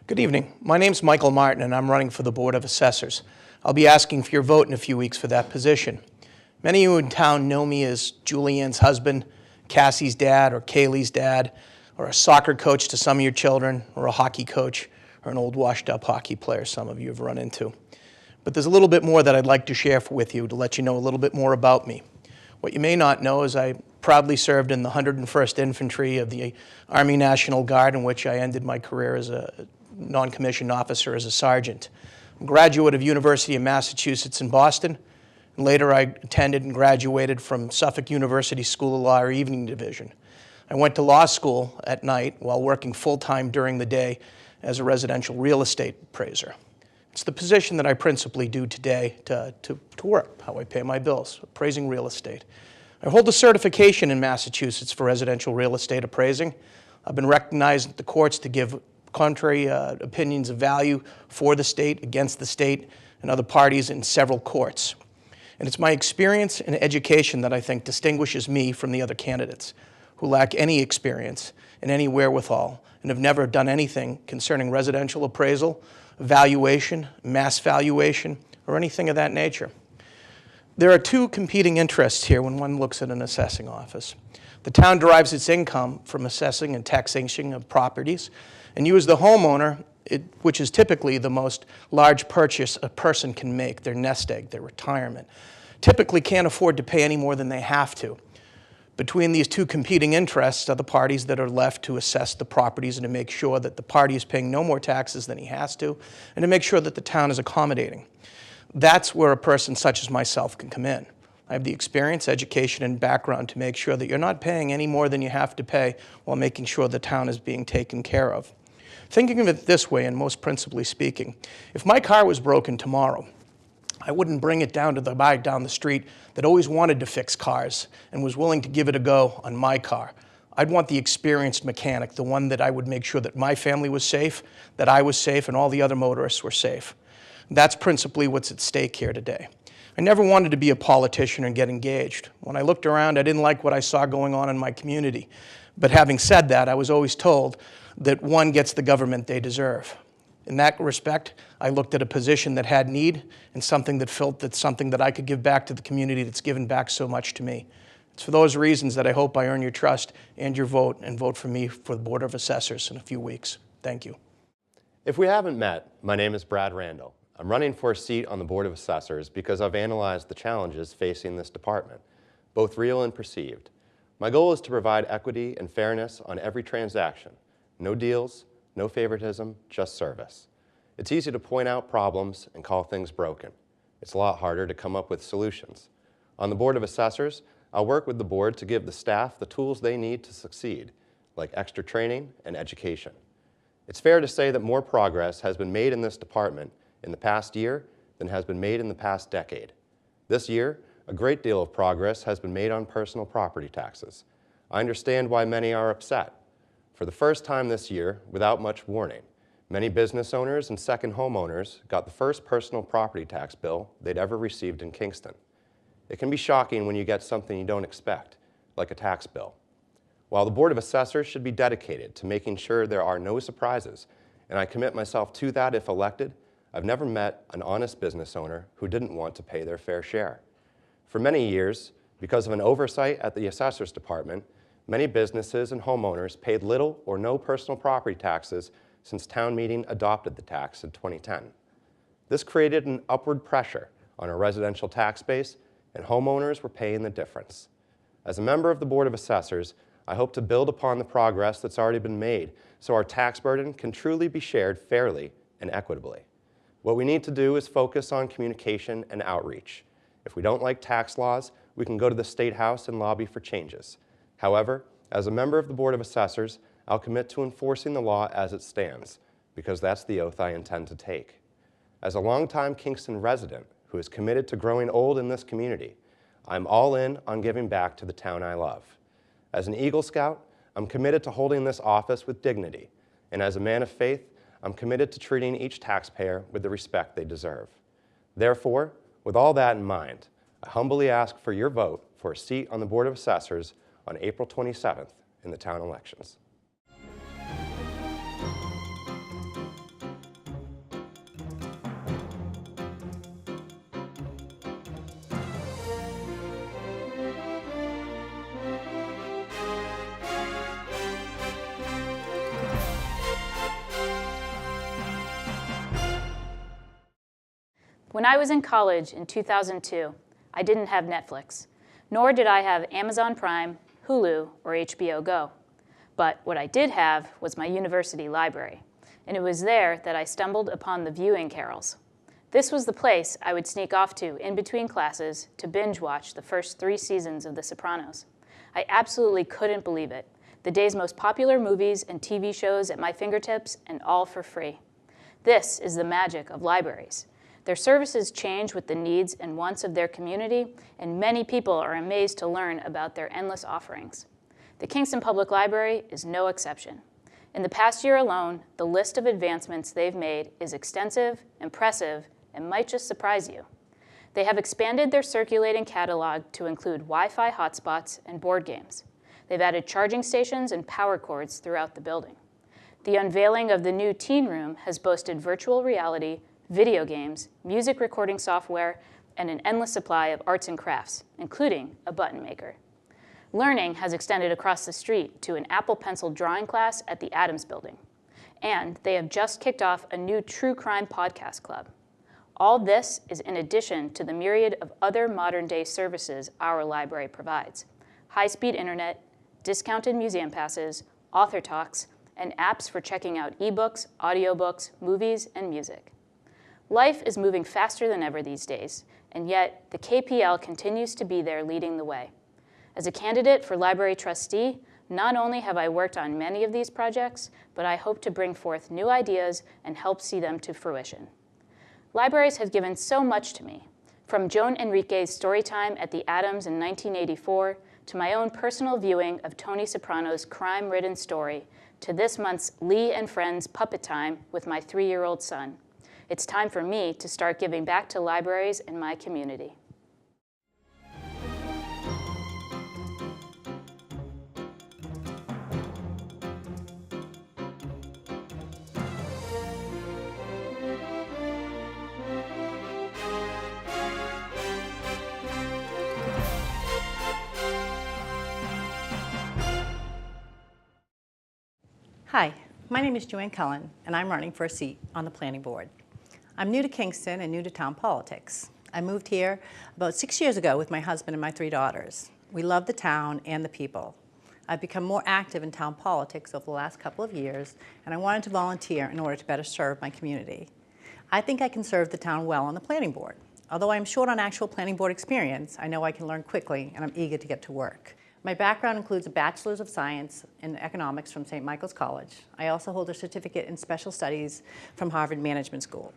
Good evening. My name's Michael Martin, and I'm running for the Board of Assessors. I'll be asking for your vote in a few weeks for that position. Many of you in town know me as Julianne's husband, Cassie's dad, or Kaylee's dad, or a soccer coach to some of your children, or a hockey coach, or an old washed-up hockey player some of you have run into. But there's a little bit more that I'd like to share with you to let you know a little bit more about me. What you may not know is I proudly served in the 101st Infantry of the Army National Guard, in which I ended my career as a non-commissioned officer as a sergeant. I'm a graduate of University of Massachusetts in Boston, and later I attended and graduated from Suffolk University School of Law Evening Division. I went to law school at night while working full-time during the day as a residential real estate appraiser. It's the position that I principally do today to work, how I pay my bills, appraising real estate. I hold a certification in Massachusetts for residential real estate appraising. I've been recognized at the courts to give contrary opinions of value for the state, against the state, and other parties in several courts. And it's my experience and education that I think distinguishes me from the other candidates who lack any experience and any wherewithal and have never done anything concerning residential appraisal, valuation, mass valuation, or anything of that nature. There are two competing interests here when one looks at an assessing office. The town derives its income from assessing and taxation of properties, and you as the homeowner, which is typically the most large purchase a person can make, their nest egg, their retirement, typically can't afford to pay any more than they have to. Between these two competing interests are the parties that are left to assess the properties and to make sure that the party is paying no more taxes than he has to, and to make sure that the town is accommodating. That's where a person such as myself can come in. I have the experience, education, and background to make sure that you're not paying any more than you have to pay while making sure the town is being taken care of. Thinking of it this way, and most principally speaking, if my car was broken tomorrow, I wouldn't bring it down to the guy down the street that always wanted to fix cars and was willing to give it a go on my car. I'd want the experienced mechanic, the one that I would make sure that my family was safe, that I was safe, and all the other motorists were safe. That's principally what's at stake here today. I never wanted to be a politician and get engaged. When I looked around, I didn't like what I saw going on in my community. But having said that, I was always told that one gets the government they deserve. In that respect, I looked at a position that had need and something that felt that's something that I could give back to the community that's given back so much to me. It's for those reasons that I hope I earn your trust and your vote, and vote for me for the Board of Assessors in a few weeks. Thank you. If we haven't met, my name is Brad Randall. I'm running for a seat on the Board of Assessors because I've analyzed the challenges facing this department, both real and perceived. My goal is to provide equity and fairness on every transaction. No deals, no favoritism, just service. It's easy to point out problems and call things broken. It's a lot harder to come up with solutions. On the Board of Assessors, I'll work with the board to give the staff the tools they need to succeed, like extra training and education. It's fair to say that more progress has been made in this department in the past year than has been made in the past decade. This year, a great deal of progress has been made on personal property taxes. I understand why many are upset. For the first time this year, without much warning, many business owners and second homeowners got the first personal property tax bill they'd ever received in Kingston. It can be shocking when you get something you don't expect, like a tax bill. While the Board of Assessors should be dedicated to making sure there are no surprises, and I commit myself to that if elected, I've never met an honest business owner who didn't want to pay their fair share. For many years, because of an oversight at the Assessors Department, many businesses and homeowners paid little or no personal property taxes since town meeting adopted the tax in 2010. This created an upward pressure on our residential tax base, and homeowners were paying the difference. As a member of the Board of Assessors, I hope to build upon the progress that's already been made so our tax burden can truly be shared fairly and equitably. What we need to do is focus on communication and outreach. If we don't like tax laws, we can go to the State House and lobby for changes. However, as a member of the Board of Assessors, I'll commit to enforcing the law as it stands, because that's the oath I intend to take. As a longtime Kingston resident who is committed to growing old in this community, I'm all in on giving back to the town I love. As an Eagle Scout, I'm committed to holding this office with dignity, and as a man of faith, I'm committed to treating each taxpayer with the respect they deserve. Therefore, with all that in mind, I humbly ask for your vote for a seat on the Board of Assessors on April 27th in the town elections. When I was in college in 2002, I didn't have Netflix, nor did I have Amazon Prime, Hulu, or HBO Go. But what I did have was my university library, and it was there that I stumbled upon the viewing carols. This was the place I would sneak off to in between classes to binge watch the first 3 seasons of The Sopranos. I absolutely couldn't believe it. The day's most popular movies and TV shows at my fingertips, and all for free. This is the magic of libraries. Their services change with the needs and wants of their community, and many people are amazed to learn about their endless offerings. The Kingston Public Library is no exception. In the past year alone, the list of advancements they've made is extensive, impressive, and might just surprise you. They have expanded their circulating catalog to include Wi-Fi hotspots and board games. They've added charging stations and power cords throughout the building. The unveiling of the new teen room has boasted virtual reality, video games, music recording software, and an endless supply of arts and crafts, including a button maker. Learning has extended across the street to an Apple Pencil drawing class at the Adams Building. And they have just kicked off a new true crime podcast club. All this is in addition to the myriad of other modern-day services our library provides: high-speed internet, discounted museum passes, author talks, and apps for checking out ebooks, audiobooks, movies, and music. Life is moving faster than ever these days, and yet the KPL continues to be there leading the way. As a candidate for Library Trustee, not only have I worked on many of these projects, but I hope to bring forth new ideas and help see them to fruition. Libraries have given so much to me, from Joan Enrique's storytime at the Adams in 1984, to my own personal viewing of Tony Soprano's crime-ridden story, to this month's Lee and Friends Puppet Time with my 3-year-old son. It's time for me to start giving back to libraries in my community. Hi, my name is Joanne Cullen, and I'm running for a seat on the Planning Board. I'm new to Kingston and new to town politics. I moved here about 6 years ago with my husband and my 3 daughters. We love the town and the people. I've become more active in town politics over the last couple of years, and I wanted to volunteer in order to better serve my community. I think I can serve the town well on the Planning Board. Although I'm short on actual Planning Board experience, I know I can learn quickly, and I'm eager to get to work. My background includes a Bachelor's of Science in Economics from St. Michael's College. I also hold a certificate in Special Studies from Harvard Management School.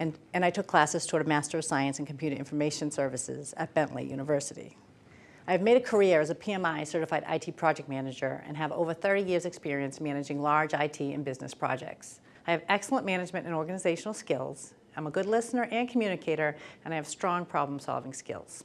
And I took classes toward a Master of Science in Computer Information Services at Bentley University. I've made a career as a PMI Certified IT Project Manager and have over 30 years experience managing large IT and business projects. I have excellent management and organizational skills. I'm a good listener and communicator, and I have strong problem-solving skills.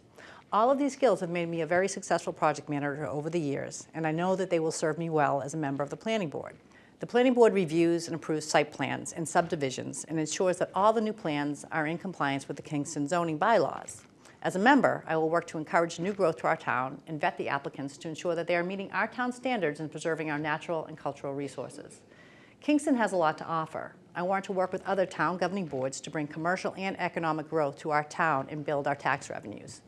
All of these skills have made me a very successful project manager over the years, and I know that they will serve me well as a member of the Planning Board. The Planning Board reviews and approves site plans and subdivisions and ensures that all the new plans are in compliance with the Kingston zoning bylaws. As a member, I will work to encourage new growth to our town and vet the applicants to ensure that they are meeting our town standards and preserving our natural and cultural resources. Kingston has a lot to offer. I want to work with other town governing boards to bring commercial and economic growth to our town and build our tax revenues.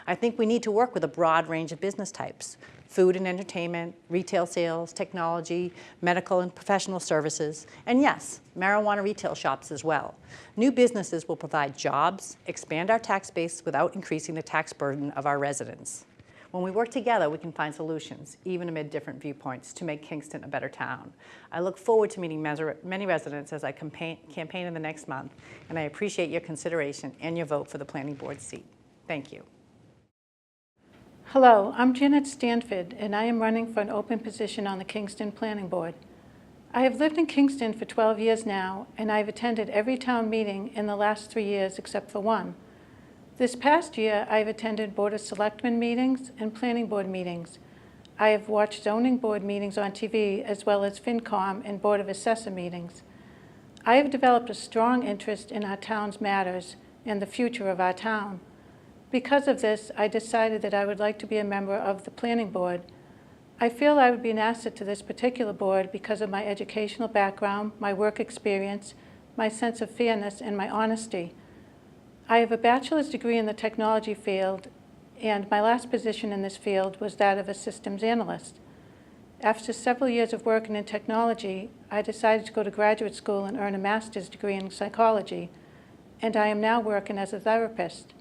I think we need to work with a broad range of business types: food and entertainment, retail sales, technology, medical and professional services, and yes, marijuana retail shops as well. New businesses will provide jobs, expand our tax base without increasing the tax burden of our residents. When we work together, we can find solutions, even amid different viewpoints, to make Kingston a better town. I look forward to meeting many residents as I campaign in the next month, and I appreciate your consideration and your vote for the Planning Board seat. Thank you. Hello, I'm Janet Stanford, and I am running for an open position on the Kingston Planning Board. I have lived in Kingston for 12 years now, and I've attended every town meeting in the last 3 years except for one. This past year, I've attended Board of Selectmen meetings and Planning Board meetings. I have watched zoning board meetings on TV, as well as FinCom and Board of Assessor meetings. I have developed a strong interest in our town's matters and the future of our town. Because of this, I decided that I would like to be a member of the Planning Board. I feel I would be an asset to this particular board because of my educational background, my work experience, my sense of fairness, and my honesty. I have a bachelor's degree in the technology field, and my last position in this field was that of a systems analyst. After several years of working in technology, I decided to go to graduate school and earn a master's degree in psychology, and I am now working as a therapist.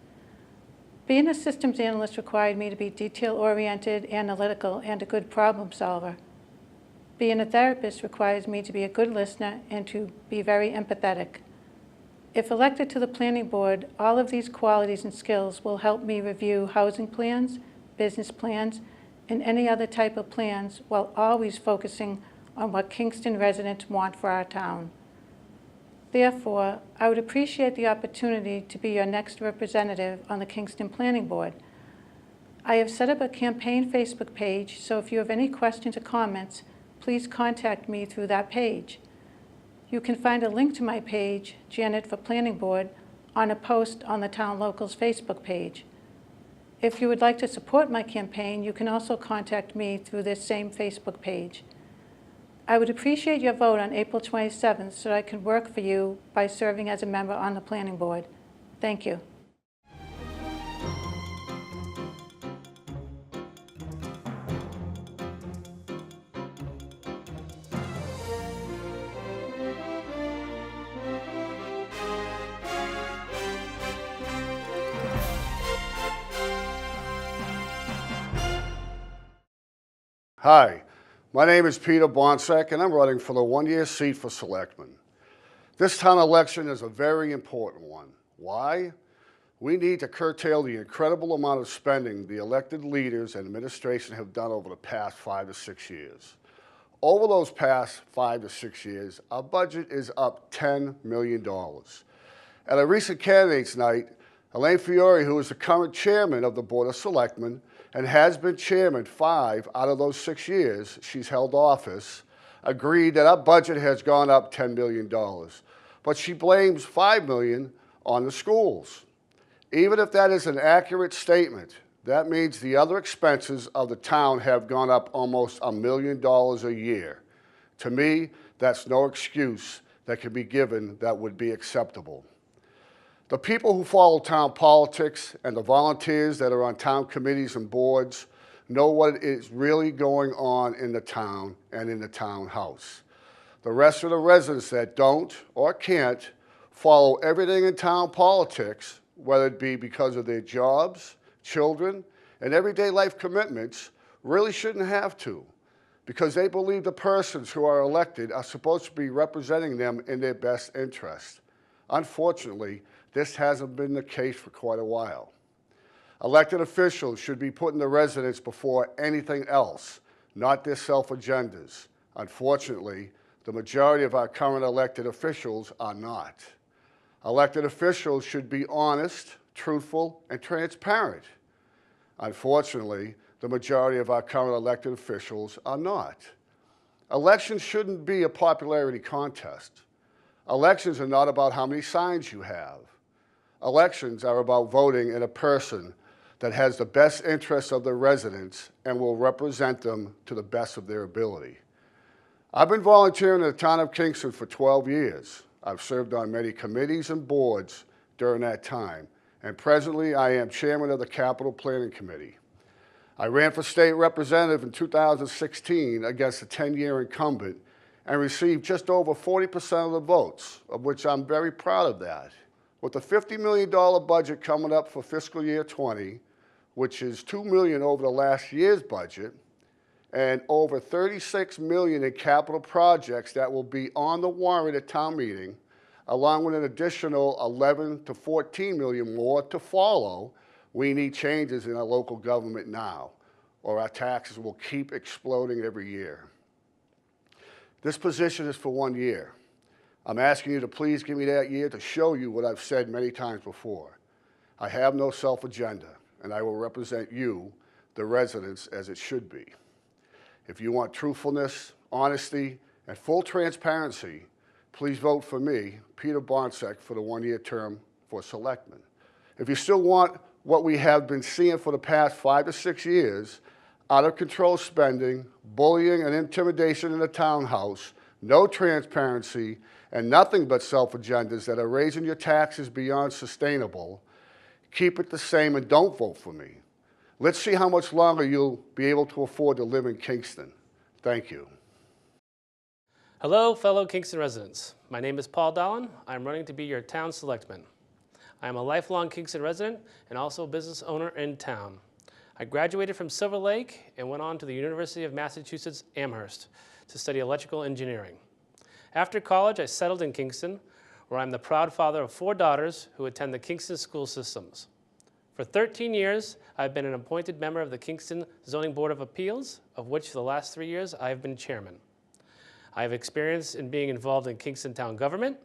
Being a systems analyst required me to be detail-oriented, analytical, and a good problem solver. Being a therapist requires me to be a good listener and to be very empathetic. If elected to the planning board, all of these qualities and skills will help me review housing plans, business plans, and any other type of plans while always focusing on what Kingston residents want for our town. Therefore, I would appreciate the opportunity to be your next representative on the Kingston Planning Board. I have set up a campaign Facebook page, so if you have any questions or comments, please contact me through that page. You can find a link to my page, Janet for Planning Board, on a post on the Town Locals Facebook page. If you would like to support my campaign, you can also contact me through this same Facebook page. I would appreciate your vote on April 27th so that I can work for you by serving as a member on the Planning Board. Thank you. Hi, my name is Peter Boncek, and I'm running for the one-year seat for Selectmen. This town election is a very important one. Why? We need to curtail the incredible amount of spending the elected leaders and administration have done over the past 5 to 6 years. Over those past 5 to 6 years, our budget is up $10 million. At a recent candidates night, Elaine A Fiore, who is the current chairman of the Board of Selectmen, and has been chairman 5 out of those 6 years she's held office, agreed that our budget has gone up $10 million. But she blames $5 million on the schools. Even if that is an accurate statement, that means the other expenses of the town have gone up almost $1 million a year. To me, that's no excuse that can be given that would be acceptable. The people who follow town politics and the volunteers that are on town committees and boards know what is really going on in the town and in the townhouse. The rest of the residents that don't or can't follow everything in town politics, whether it be because of their jobs, children, and everyday life commitments, really shouldn't have to, because they believe the persons who are elected are supposed to be representing them in their best interest. Unfortunately, this hasn't been the case for quite a while. Elected officials should be putting the residents before anything else, not their self-agendas. Unfortunately, the majority of our current elected officials are not. Elected officials should be honest, truthful, and transparent. Unfortunately, the majority of our current elected officials are not. Elections shouldn't be a popularity contest. Elections are not about how many signs you have. Elections are about voting in a person that has the best interests of the residents and will represent them to the best of their ability. I've been volunteering in the town of Kingston for 12 years. I've served on many committees and boards during that time, and presently I am chairman of the Capital Planning Committee. I ran for state representative in 2016 against a 10-year incumbent and received just over 40% of the votes, of which I'm very proud of that. With the $50 million budget coming up for fiscal year 20, which is $2 million over the last year's budget, and over $36 million in capital projects that will be on the warrant at town meeting, along with an additional 11 to 14 million more to follow, we need changes in our local government now, or our taxes will keep exploding every year. This position is for 1 year. I'm asking you to please give me that year to show you what I've said many times before. I have no self-agenda, and I will represent you, the residents, as it should be. If you want truthfulness, honesty, and full transparency, please vote for me, Peter Boncek, for the 1-year term for Selectmen. If you still want what we have been seeing for the past 5 to 6 years, out of control spending, bullying, and intimidation in the townhouse, no transparency, and nothing but self-agendas that are raising your taxes beyond sustainable, keep it the same and don't vote for me. Let's see how much longer you'll be able to afford to live in Kingston. Thank you. Hello, fellow Kingston residents. My name is Paul Dolan. I'm running to be your town selectman. I am a lifelong Kingston resident and also a business owner in town. I graduated from Silver Lake and went on to the University of Massachusetts Amherst to study electrical engineering. After college, I settled in Kingston, where I'm the proud father of 4 daughters who attend the Kingston school systems. For 13 years, I've been an appointed member of the Kingston Zoning Board of Appeals, of which the last 3 years I have been chairman. I have experience in being involved in Kingston town government.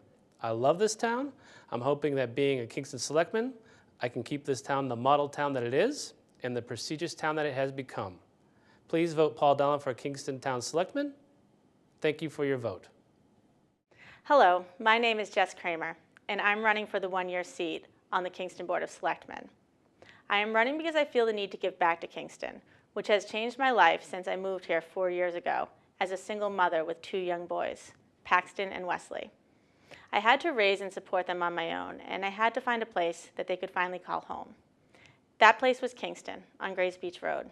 I love this town. I'm hoping that being a Kingston selectman, I can keep this town the model town that it is and the prestigious town that it has become. Please vote Paul Dolan for Kingston town selectman. Thank you for your vote. Hello, my name is Jess Kramer, and I'm running for the 1-year seat on the Kingston Board of Selectmen. I am running because I feel the need to give back to Kingston, which has changed my life since I moved here 4 years ago as a single mother with 2 young boys, Paxton and Wesley. I had to raise and support them on my own, and I had to find a place that they could finally call home. That place was Kingston on Grays Beach Road.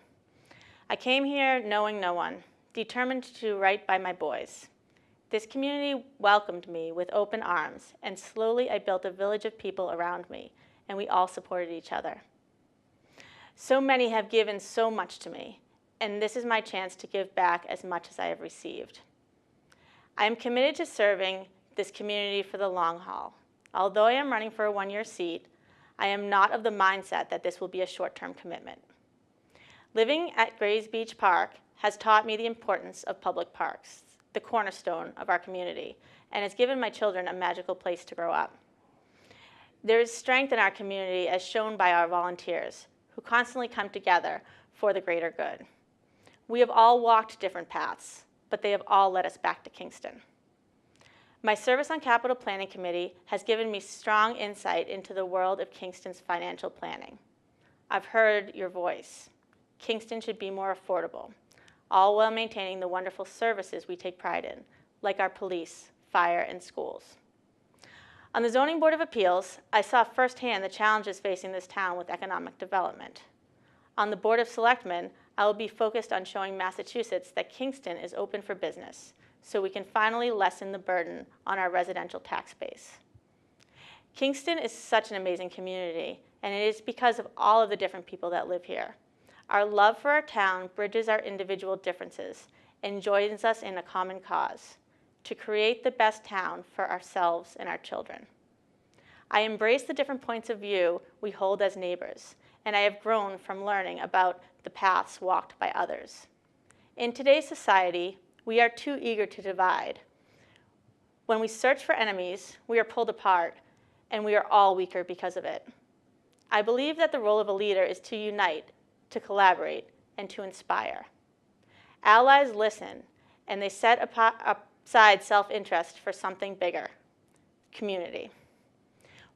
I came here knowing no one, determined to do right by my boys. This community welcomed me with open arms, and slowly I built a village of people around me, and we all supported each other. So many have given so much to me, and this is my chance to give back as much as I have received. I am committed to serving this community for the long haul. Although I am running for a 1-year seat, I am not of the mindset that this will be a short-term commitment. Living at Grays Beach Park has taught me the importance of public parks, the cornerstone of our community, and has given my children a magical place to grow up. There is strength in our community as shown by our volunteers, who constantly come together for the greater good. We have all walked different paths, but they have all led us back to Kingston. My service on Capital Planning Committee has given me strong insight into the world of Kingston's financial planning. I've heard your voice. Kingston should be more affordable, all while maintaining the wonderful services we take pride in, like our police, fire, and schools. On the Zoning Board of Appeals, I saw firsthand the challenges facing this town with economic development. On the Board of Selectmen, I will be focused on showing Massachusetts that Kingston is open for business, so we can finally lessen the burden on our residential tax base. Kingston is such an amazing community, and it is because of all of the different people that live here. Our love for our town bridges our individual differences and joins us in a common cause, to create the best town for ourselves and our children. I embrace the different points of view we hold as neighbors, and I have grown from learning about the paths walked by others. In today's society, we are too eager to divide. When we search for enemies, we are pulled apart, and we are all weaker because of it. I believe that the role of a leader is to unite, to collaborate, and to inspire. Allies listen, and they set aside self-interest for something bigger, community.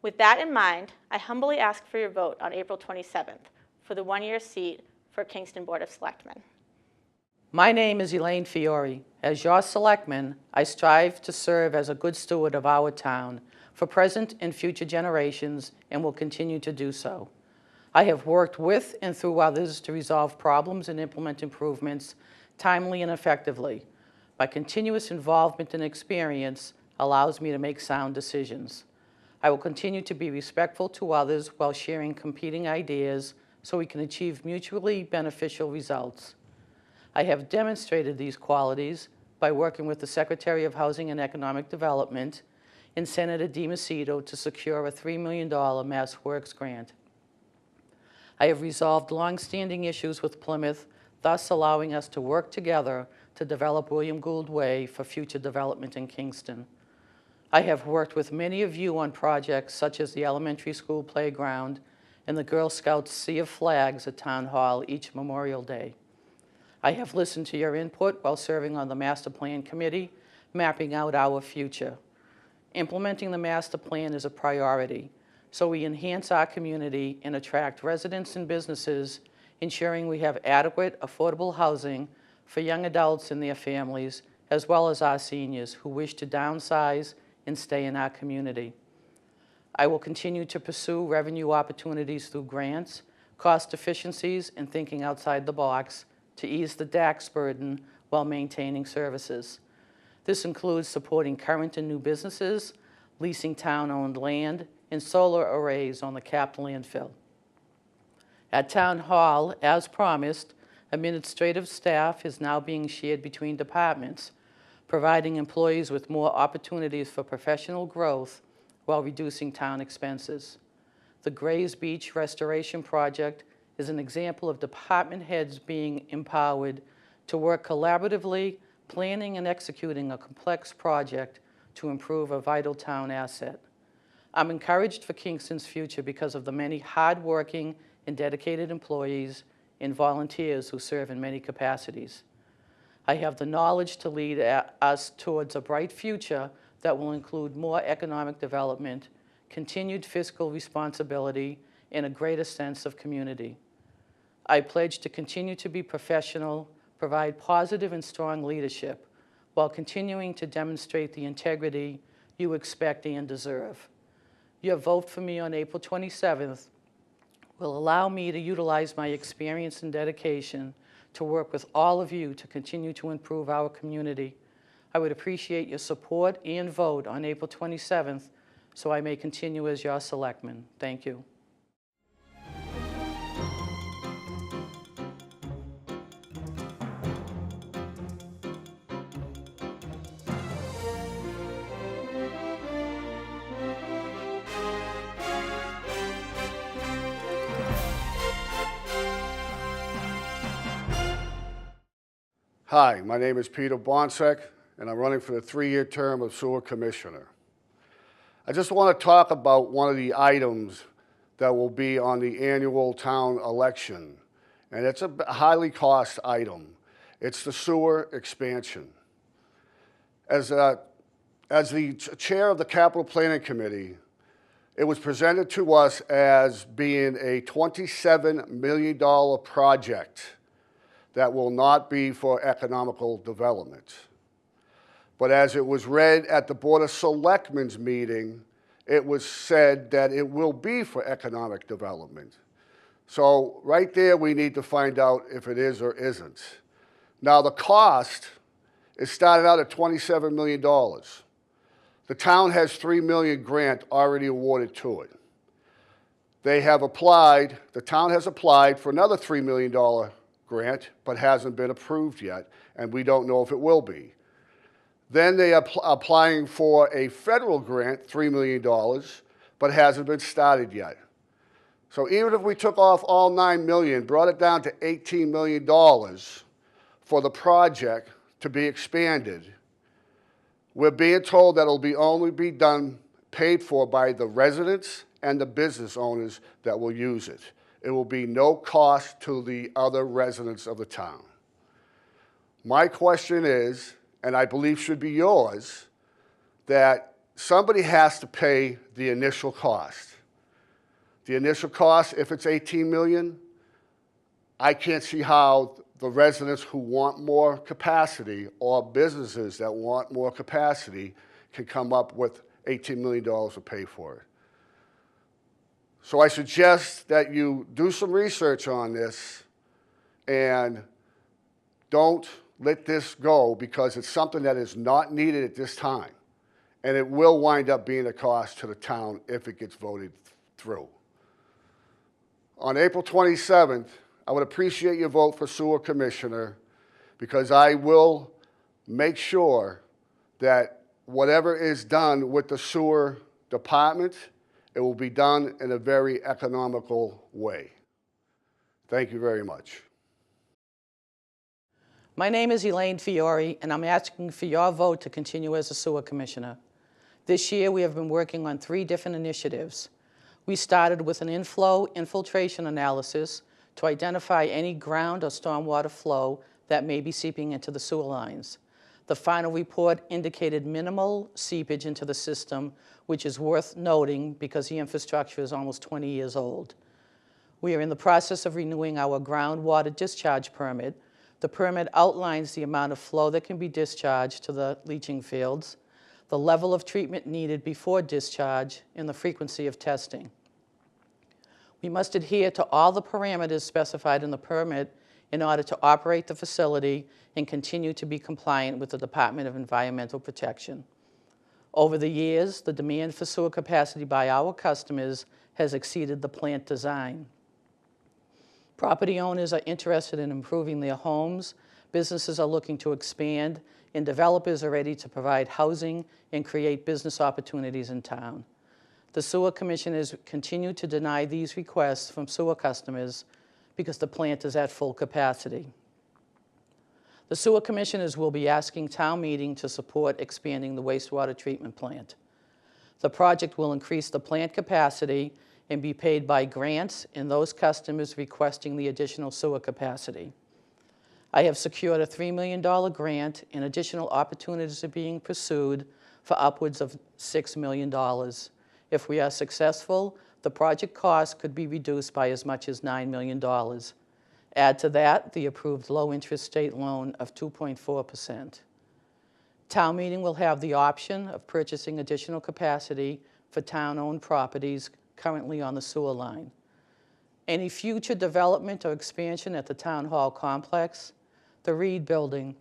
With that in mind, I humbly ask for your vote on April 27th for the 1-year seat for Kingston Board of Selectmen. My name is Elaine Fiore. As your selectman, I strive to serve as a good steward of our town for present and future generations, and will continue to do so. I have worked with and through others to resolve problems and implement improvements timely and effectively. My continuous involvement and experience allows me to make sound decisions. I will continue to be respectful to others while sharing competing ideas so we can achieve mutually beneficial results. I have demonstrated these qualities by working with the Secretary of Housing and Economic Development and Senator DiMacedo to secure a $3 million Mass Works grant. I have resolved long-standing issues with Plymouth, thus allowing us to work together to develop William Gould Way for future development in Kingston. I have worked with many of you on projects such as the elementary school playground and the Girl Scouts Sea of Flags at Town Hall each Memorial Day. I have listened to your input while serving on the Master Plan Committee, mapping out our future. Implementing the master plan is a priority, so we enhance our community and attract residents and businesses, ensuring we have adequate, affordable housing for young adults and their families, as well as our seniors who wish to downsize and stay in our community. I will continue to pursue revenue opportunities through grants, cost efficiencies, and thinking outside the box to ease the tax burden while maintaining services. This includes supporting current and new businesses, leasing town-owned land, and solar arrays on the capped landfill. At Town Hall, as promised, administrative staff is now being shared between departments, providing employees with more opportunities for professional growth while reducing town expenses. The Grays Beach Restoration Project is an example of department heads being empowered to work collaboratively, planning and executing a complex project to improve a vital town asset. I'm encouraged for Kingston's future because of the many hard-working and dedicated employees and volunteers who serve in many capacities. I have the knowledge to lead us towards a bright future that will include more economic development, continued fiscal responsibility, and a greater sense of community. I pledge to continue to be professional, provide positive and strong leadership, while continuing to demonstrate the integrity you expect and deserve. Your vote for me on April 27th will allow me to utilize my experience and dedication to work with all of you to continue to improve our community. I would appreciate your support and vote on April 27th so I may continue as your selectman. Thank you. Hi, my name is Peter Boncek, and I'm running for the 3-year term of Sewer Commissioner. I just want to talk about one of the items that will be on the annual town election, and it's a highly cost item. It's the sewer expansion. As the chair of the Capital Planning Committee, it was presented to us as being a $27 million project that will not be for economical development. But as it was read at the Board of Selectmen's meeting, it was said that it will be for economic development. So right there, we need to find out if it is or isn't. Now, the cost is started out at $27 million. The town has $3 million grant already awarded to it. They have applied, the town has applied for another $3 million grant, but hasn't been approved yet, and we don't know if it will be. Then they are applying for a federal grant, $3 million, but hasn't been started yet. So even if we took off all $9 million, brought it down to $18 million for the project to be expanded, we're being told that it'll only be done, paid for by the residents and the business owners that will use it. It will be no cost to the other residents of the town. My question is, and I believe should be yours, that somebody has to pay the initial cost. The initial cost, if it's $18 million, I can't see how the residents who want more capacity or businesses that want more capacity can come up with $18 million to pay for it. So I suggest that you do some research on this and don't let this go because it's something that is not needed at this time. And it will wind up being a cost to the town if it gets voted through. On April 27th, I would appreciate your vote for Sewer Commissioner because I will make sure that whatever is done with the sewer department, it will be done in a very economical way. Thank you very much. My name is Elaine Fiore, and I'm asking for your vote to continue as a sewer commissioner. This year, we have been working on 3 different initiatives. We started with an inflow infiltration analysis to identify any ground or stormwater flow that may be seeping into the sewer lines. The final report indicated minimal seepage into the system, which is worth noting because the infrastructure is almost 20 years old. We are in the process of renewing our groundwater discharge permit. The permit outlines the amount of flow that can be discharged to the leaching fields, the level of treatment needed before discharge, and the frequency of testing. We must adhere to all the parameters specified in the permit in order to operate the facility and continue to be compliant with the Department of Environmental Protection. Over the years, the demand for sewer capacity by our customers has exceeded the plant design. Property owners are interested in improving their homes, businesses are looking to expand, and developers are ready to provide housing and create business opportunities in town. The Sewer Commissioners continue to deny these requests from sewer customers because the plant is at full capacity. The Sewer Commissioners will be asking town meeting to support expanding the wastewater treatment plant. The project will increase the plant capacity and be paid by grants and those customers requesting the additional sewer capacity. I have secured a $3 million grant, and additional opportunities are being pursued for upwards of $6 million. If we are successful, the project cost could be reduced by as much as $9 million. Add to that the approved low-interest state loan of 2.4%. Town meeting will have the option of purchasing additional capacity for town-owned properties currently on the sewer line. Any future development or expansion at the Town Hall complex, the Reed Building,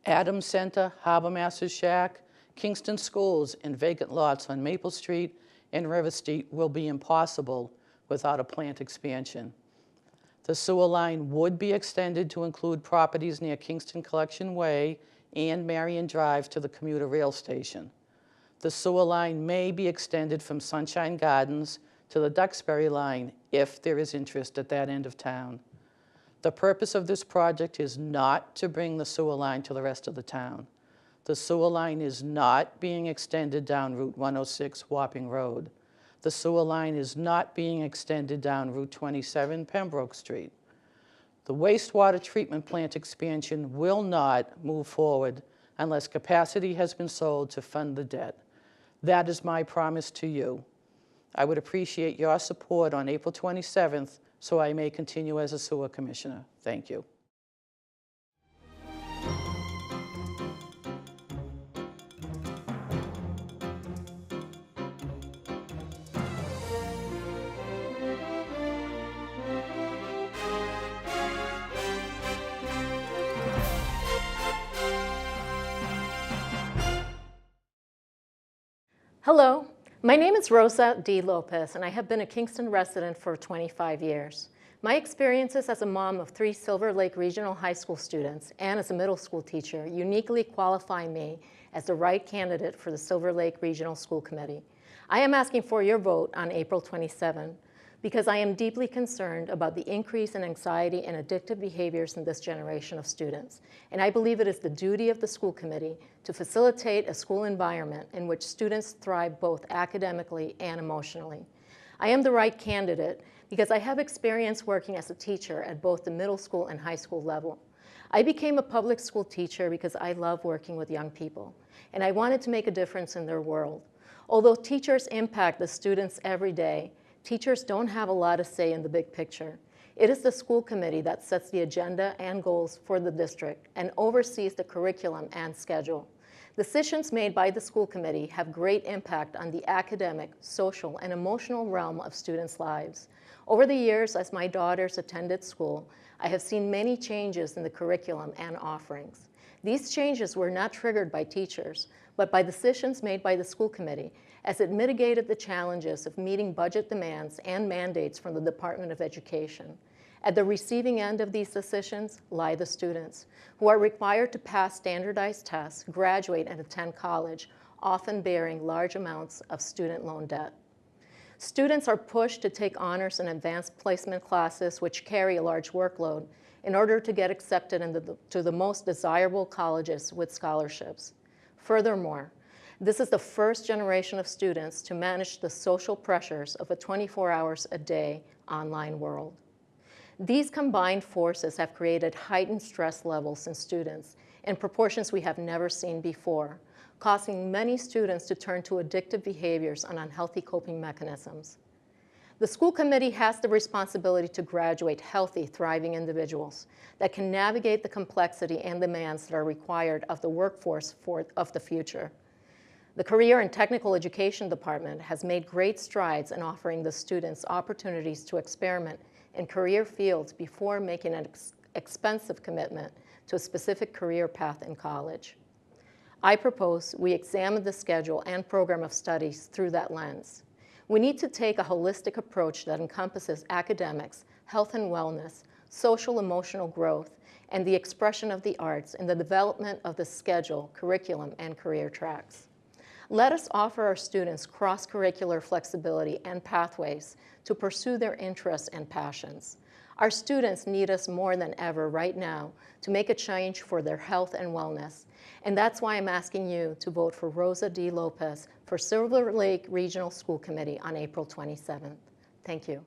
Adams Center, Harbor Master's Shack, Kingston Schools, and vacant lots on Maple Street and River Street will be impossible without a plant expansion. The sewer line would be extended to include properties near Kingston Collection Way and Marion Drive to the commuter rail station. The sewer line may be extended from Sunshine Gardens to the Duxbury line if there is interest at that end of town. The purpose of this project is not to bring the sewer line to the rest of the town. The sewer line is not being extended down Route 106 Wapping Road. The sewer line is not being extended down Route 27 Pembroke Street. The wastewater treatment plant expansion will not move forward unless capacity has been sold to fund the debt. That is my promise to you. I would appreciate your support on April 27th so I may continue as a sewer commissioner. Thank you. Hello, my name is Rosa D. Lopez, and I have been a Kingston resident for 25 years. My experiences as a mom of 3 Silver Lake Regional High School students and as a middle school teacher uniquely qualify me as the right candidate for the Silver Lake Regional School Committee. I am asking for your vote on April 27 because I am deeply concerned about the increase in anxiety and addictive behaviors in this generation of students. And I believe it is the duty of the school committee to facilitate a school environment in which students thrive both academically and emotionally. I am the right candidate because I have experience working as a teacher at both the middle school and high school level. I became a public school teacher because I love working with young people, and I wanted to make a difference in their world. Although teachers impact the students every day, teachers don't have a lot to say in the big picture. It is the school committee that sets the agenda and goals for the district and oversees the curriculum and schedule. Decisions made by the school committee have great impact on the academic, social, and emotional realm of students' lives. Over the years, as my daughters attended school, I have seen many changes in the curriculum and offerings. These changes were not triggered by teachers, but by decisions made by the school committee, as it mitigated the challenges of meeting budget demands and mandates from the Department of Education. At the receiving end of these decisions lie the students, who are required to pass standardized tests, graduate, and attend college, often bearing large amounts of student loan debt. Students are pushed to take honors and advanced placement classes, which carry a large workload, in order to get accepted to the most desirable colleges with scholarships. Furthermore, this is the first generation of students to manage the social pressures of a 24 hours a day online world. These combined forces have created heightened stress levels in students in proportions we have never seen before, causing many students to turn to addictive behaviors and unhealthy coping mechanisms. The school committee has the responsibility to graduate healthy, thriving individuals that can navigate the complexity and demands that are required of the workforce of the future. The Career and Technical Education Department has made great strides in offering the students opportunities to experiment in career fields before making an expensive commitment to a specific career path in college. I propose we examine the schedule and program of studies through that lens. We need to take a holistic approach that encompasses academics, health and wellness, social emotional growth, and the expression of the arts in the development of the schedule, curriculum, and career tracks. Let us offer our students cross-curricular flexibility and pathways to pursue their interests and passions. Our students need us more than ever right now to make a change for their health and wellness. And that's why I'm asking you to vote for Rosa D. Lopez for Silver Lake Regional School Committee on April 27th. Thank you.